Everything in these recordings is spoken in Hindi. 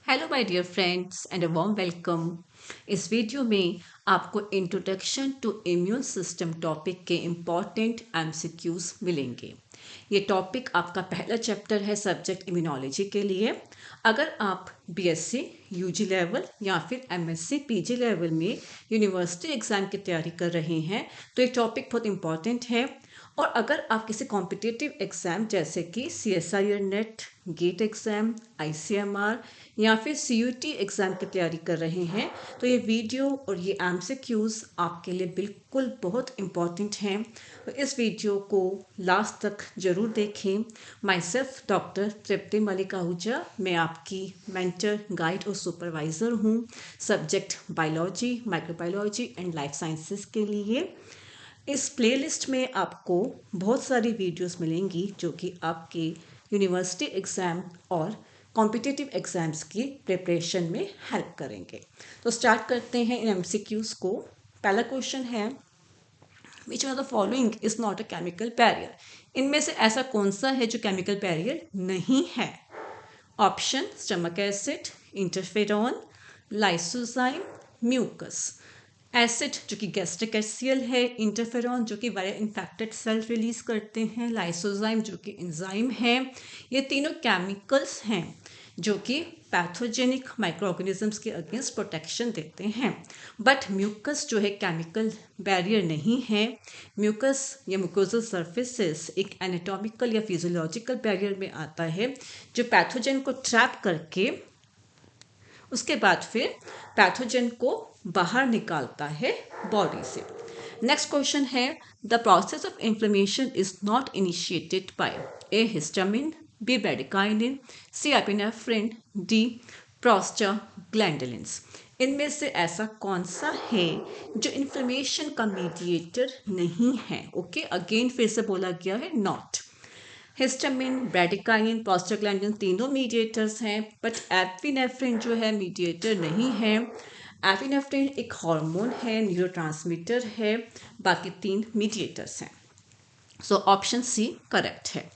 Hello my dear friends and a warm welcome. इस वीडियो में आपको introduction to immune system topic के इम्पॉर्टेंट एमसीक्यूज मिलेंगे। ये टॉपिक आपका पहला चैप्टर है सब्जेक्ट इम्यूनोलॉजी के लिए। अगर आप बीएससी यूजी लेवल या फिर एमएससी पीजी लेवल में यूनिवर्सिटी एग्ज़ाम की तैयारी कर रहे हैं तो ये टॉपिक बहुत इम्पॉर्टेंट है। और अगर आप किसी कॉम्पिटिटिव एग्ज़ाम जैसे कि CSIR net, gate exam, ICMR या फिर CUT एग्ज़ाम की तैयारी कर रहे हैं तो ये वीडियो और ये एमसीक्यूज़ आपके लिए बिल्कुल बहुत इम्पॉर्टेंट हैं। तो इस वीडियो को लास्ट तक ज़रूर देखें। माई सेल्फ डॉक्टर तृप्ति मलिक आहूजा, मैं आपकी मेंटर, गाइड और सुपरवाइज़र हूँ subject biology, microbiology and life sciences के लिए। इस प्लेलिस्ट में आपको बहुत सारी वीडियोस मिलेंगी जो कि आपके यूनिवर्सिटी एग्ज़ाम और कॉम्पिटिटिव एग्ज़ाम्स की प्रिपरेशन में हेल्प करेंगे। तो स्टार्ट करते हैं इन एमसीक्यूज़ को। पहला क्वेश्चन है, विच one of the following is not a chemical barrier. इनमें से ऐसा कौन सा है जो केमिकल बैरियर नहीं है? Option stomach acid, interferon, lysozyme, mucus. Acid जो कि गैस्ट्रिक एसिड है, इंटरफेरॉन जो कि वायरल इन्फेक्टेड सेल रिलीज करते हैं, लाइसोजाइम जो कि एंजाइम है। ये तीनों केमिकल्स हैं जो कि पैथोजेनिक माइक्रो ऑर्गेनिजम्स के अगेंस्ट प्रोटेक्शन देते हैं। बट म्यूकस जो है केमिकल बैरियर नहीं है। म्यूकस या म्यूकोजल सर्फेसेस एक एनाटॉमिकल या फिजियोलॉजिकल बैरियर में आता है जो पैथोजन को ट्रैप करके उसके बाद फिर पैथोजन को बाहर निकालता है बॉडी से। नेक्स्ट क्वेश्चन है, the process of inflammation is not initiated by A histamine, B bradykinin, C epinephrine, D prostaglandins. इनमें से ऐसा कौन सा है जो इन्फ्लेमेशन का मीडिएटर नहीं है? ओके, अगेन फिर से बोला गया है नॉट। हिस्टामिन, ब्रैडिकाइन, प्रोस्टाग्लैंडिन तीनों मीडिएटर्स हैं, बट एपिनेफ्रिन जो है मीडिएटर नहीं है। एपिनेफ्रिन एक हार्मोन है, न्यूरोट्रांसमीटर है, बाकी तीन मीडिएटर्स हैं। सो ऑप्शन सी करेक्ट है।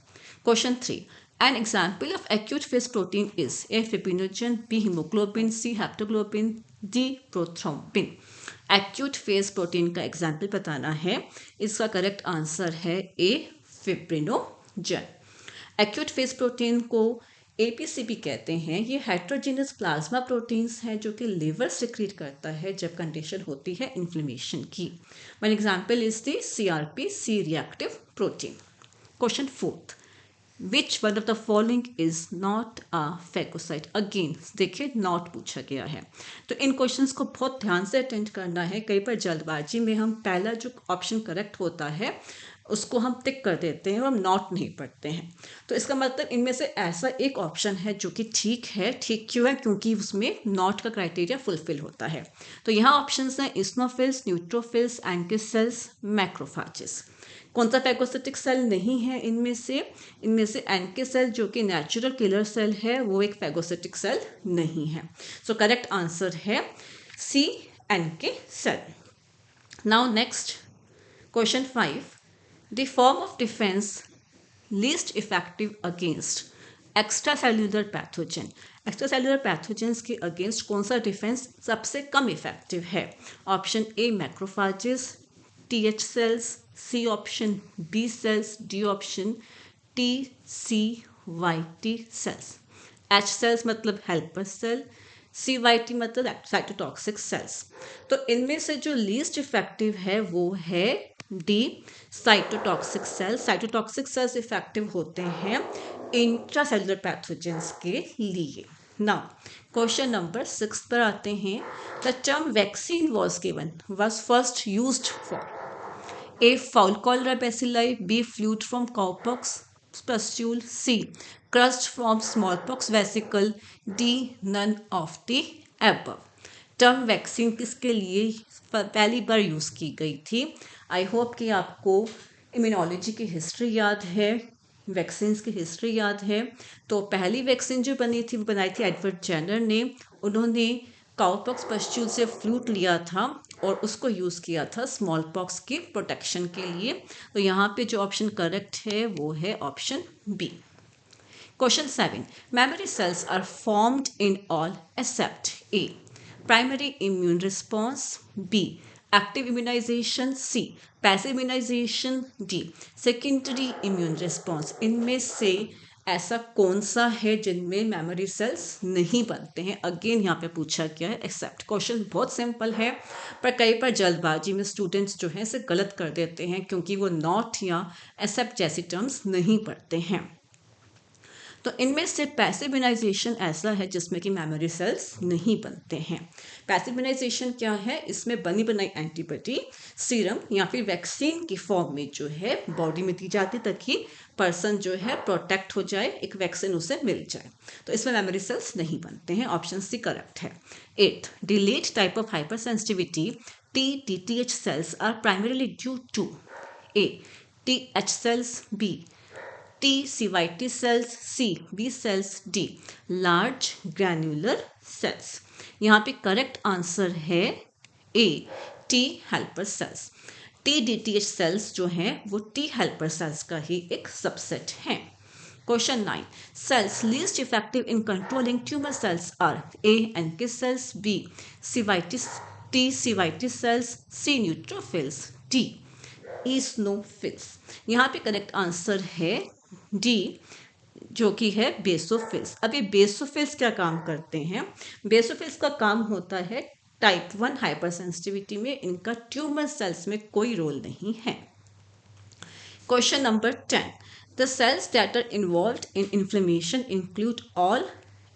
Question 3, an example of acute phase protein is A fibrinogen, B haemoglobin, C haptoglobin, D prothrombin. Acute phase protein का एग्जाम्पल बताना है। इसका करेक्ट आंसर है A fibrinogen. Acute phase protein को APCP कहते हैं। ये हेट्रोजीनस प्लाज्मा प्रोटीन्स हैं जो कि लिवर सिक्रीट करता है जब कंडीशन होती है इन्फ्लेमेशन की। One example is the CRP, C reactive protein. Question 4, which one of the following is not a phagocyte. Again देखिए नॉट पूछा गया है, तो इन क्वेश्चंस को बहुत ध्यान से अटेंड करना है। कई बार जल्दबाजी में हम पहला जो ऑप्शन करेक्ट होता है उसको हम टिक कर देते हैं और हम नॉट नहीं पढ़ते हैं। तो इसका मतलब इनमें से ऐसा एक ऑप्शन है जो कि ठीक है। ठीक क्यों है? क्योंकि उसमें नॉट का क्राइटेरिया फुलफिल होता है। तो यहाँ ऑप्शंस हैं इस्नोफिल्स, न्यूट्रोफिल्स, एंकी सेल्स, मैक्रोफाजेस। कौन सा फैगोसिटिक सेल नहीं है इनमें से? इनमें से एनके सेल जो कि नेचुरल किलर सेल है वो एक फैगोसिटिक सेल नहीं है। सो करेक्ट आंसर है C, NK cell. Now next question 5, the form of defence least effective against extracellular pathogen. Extracellular pathogens के अगेंस्ट कौन सा डिफेंस सबसे कम इफेक्टिव है? Option A macrophages, TH cells, C option B cells, D option TCYT cells. H cells मतलब हेल्पर सेल, CYT मतलब साइटोटॉक्सिक सेल्स। तो इनमें से जो लीस्ट इफेक्टिव है वो है D, cytotoxic cells. Cytotoxic cells effective होते हैं इंट्रासेलुलर पैथोजेंस के लिए। नाउ क्वेश्चन नंबर 6 पर आते हैं। The term vaccine was given was first used for A. Fowl cholera bacilli, B. Fluid from cowpox pustule, C. Crust from smallpox vesicle, D. None of the above. Term vaccine किसके लिए पहली बार यूज़ की गई थी? आई होप कि आपको इम्यूनोलॉजी की हिस्ट्री याद है, वैक्सीन्स की हिस्ट्री याद है। तो पहली वैक्सीन जो बनी थी वो बनाई थी एडवर्ड जेनर ने। उन्होंने काउपॉक्स पस्ट्यूल से फ्लूट लिया था और उसको यूज़ किया था स्मॉल पॉक्स की प्रोटेक्शन के लिए। तो यहाँ पे जो ऑप्शन करेक्ट है वो है option B. Question 7. Memory cells are formed in all except A. Primary immune response, B. Active immunization, C. Passive immunization, D. Secondary immune response. इनमें से ऐसा कौन सा है जिनमें मेमोरी सेल्स नहीं बनते हैं? अगेन यहाँ पे पूछा गया है एक्सेप्ट। क्वेश्चन बहुत सिंपल है, पर कई बार जल्दबाजी में स्टूडेंट्स जो हैं इसे गलत कर देते हैं क्योंकि वो नॉट या एक्सेप्ट जैसी टर्म्स नहीं पढ़ते हैं। तो इनमें से पैसिव ऐसा है जिसमें कि मेमोरी सेल्स नहीं बनते हैं। पैसिव क्या है? इसमें बनी बनाई एंटीबॉडी सीरम या फिर वैक्सीन की फॉर्म में जो है बॉडी में दी जाती ताकि पर्सन जो है प्रोटेक्ट हो जाए, एक वैक्सीन उसे मिल जाए। तो इसमें मेमोरी सेल्स नहीं बनते हैं। ऑप्शन सी करेक्ट है। 8. Delayed type of hyper sensitivity TTH cells are primarily due to A. TH cells, B. T CYT cells, C B cells, D large granular cells। यहाँ पे करेक्ट आंसर है A T helper cells। TDTH cells जो हैं वो T helper cells का ही एक सबसेट है। Question 9. Cells least effective in controlling tumor cells are A NK cells, B T CYT cells, C neutrophils, D eosinophils। यहाँ पे करेक्ट आंसर है डी जो कि है बेसोफिल्स। अब ये बेसोफिल्स क्या काम करते हैं? बेसोफिल्स का काम होता है टाइप 1 हाइपर सेंसिटिविटी में इनका ट्यूमर सेल्स में कोई रोल नहीं है। Question number 10. The cells that are involved in inflammation include all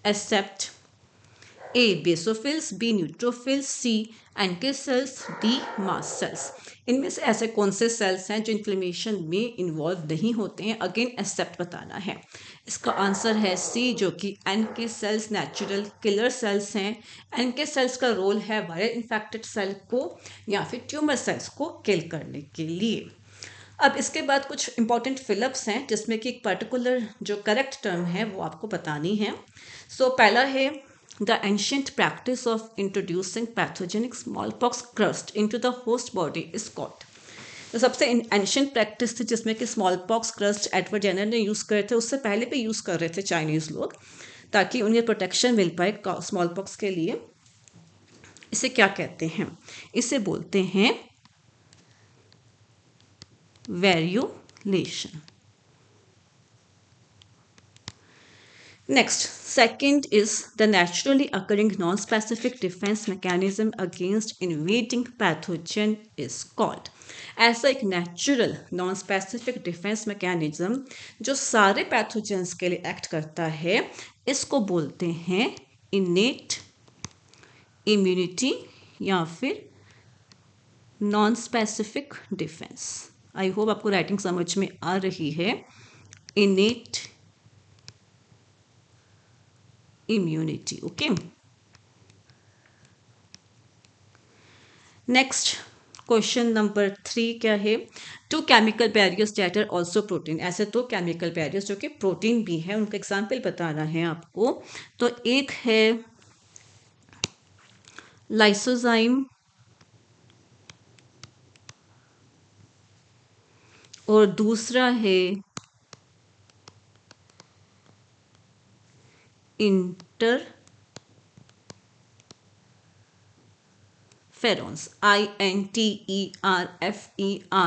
except A basophils, B neutrophils, C NK cells, D mast cells. इनमें से ऐसे कौन से सेल्स हैं जो इन्फ्लेमेशन में इन्वॉल्व नहीं होते हैं? अगेन एक्सेप्ट बताना है। इसका आंसर है C जो कि NK cells natural killer cells हैं। एनके सेल्स का रोल है वायरल इन्फेक्टेड सेल को या फिर ट्यूमर सेल्स को किल करने के लिए। अब इसके बाद कुछ इंपॉर्टेंट फिलअप्स हैं जिसमें कि एक पर्टिकुलर जो करेक्ट टर्म है वो आपको बतानी है। सो पहला है The ancient practice of introducing pathogenic smallpox crust into the host body is called। तो सबसे एंशियंट प्रैक्टिस थी जिसमें कि स्मॉलपॉक्स क्रस्ट एडवर्ड जेनर ने यूज़ करे थे, उससे पहले भी यूज़ कर रहे थे चाइनीज़ लोग ताकि उन्हें प्रोटेक्शन मिल पाए स्मॉलपॉक्स के लिए। इसे क्या कहते हैं? इसे बोलते हैं वेरियोलेशन। Next, second is the naturally occurring non-specific defense mechanism against invading pathogen is called। ऐसा एक natural non specific defence mechanism जो सारे पैथोजेंस के लिए एक्ट करता है, इसको बोलते हैं इनेट इम्यूनिटी या फिर non specific defence. I hope आपको राइटिंग समझ में आ रही है। Innate immunity। okay, next question number 3 क्या है? 2 chemical barriers that are also protein. ऐसे 2 केमिकल बैरियर्स जो कि प्रोटीन भी है, उनका एग्जाम्पल बताना है आपको। तो एक है लाइसोजाइम और दूसरा है interferons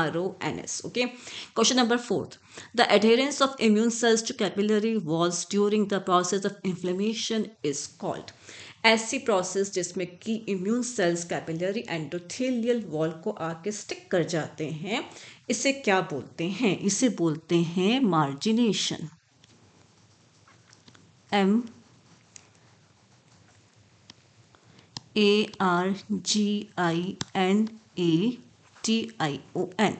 interferons। okay, question number 4. The adherence of immune cells to capillary walls during the process of inflammation is called। ऐसी प्रोसेस जिसमें कि immune cells capillary endothelial wall को आके स्टिक कर जाते हैं, इसे क्या बोलते हैं? इसे बोलते हैं मार्जिनेशन। MARGINATION।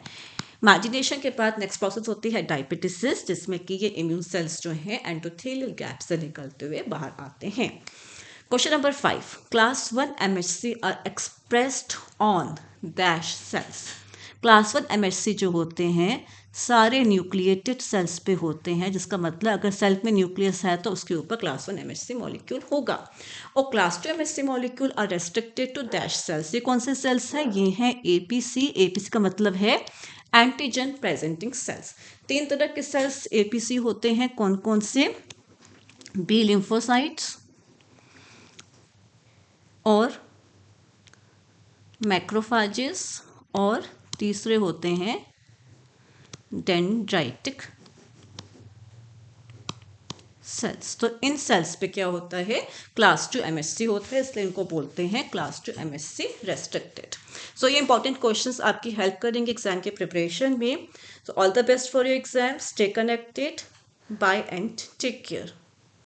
मार्जिनेशन के बाद नेक्स्ट प्रोसेस होती है डायपिटिसिस जिसमें कि ये इम्यून सेल्स जो हैं एंडोथेलियल गैप से निकलते हुए बाहर आते हैं। Question number 5. Class 1 MHC are expressed on dash cells. Class 1 MHC जो होते हैं सारे न्यूक्लिएटेड सेल्स पे होते हैं, जिसका मतलब अगर सेल में न्यूक्लियस है तो उसके ऊपर क्लास 1 MHC मॉलिक्यूल होगा। और class 2 MHC molecule are restricted to dash cells. ये कौन से सेल्स हैं? ये हैं APC। APC का मतलब है एंटीजन प्रेजेंटिंग सेल्स। 3 तरह के सेल्स APC होते हैं। कौन कौन से? बी लिम्फोसाइट्स और मैक्रोफाजेस, और तीसरे होते हैं डेंड्राइटिक सेल्स। तो इन सेल्स पे क्या होता है, क्लास 2 MHC होता है, इसलिए इनको बोलते हैं क्लास 2 MHC रेस्ट्रिक्टेड। सो ये इंपॉर्टेंट क्वेश्चंस आपकी हेल्प करेंगे एग्जाम के प्रिपरेशन में। So all the best for your exam, stay connected, bye and take care.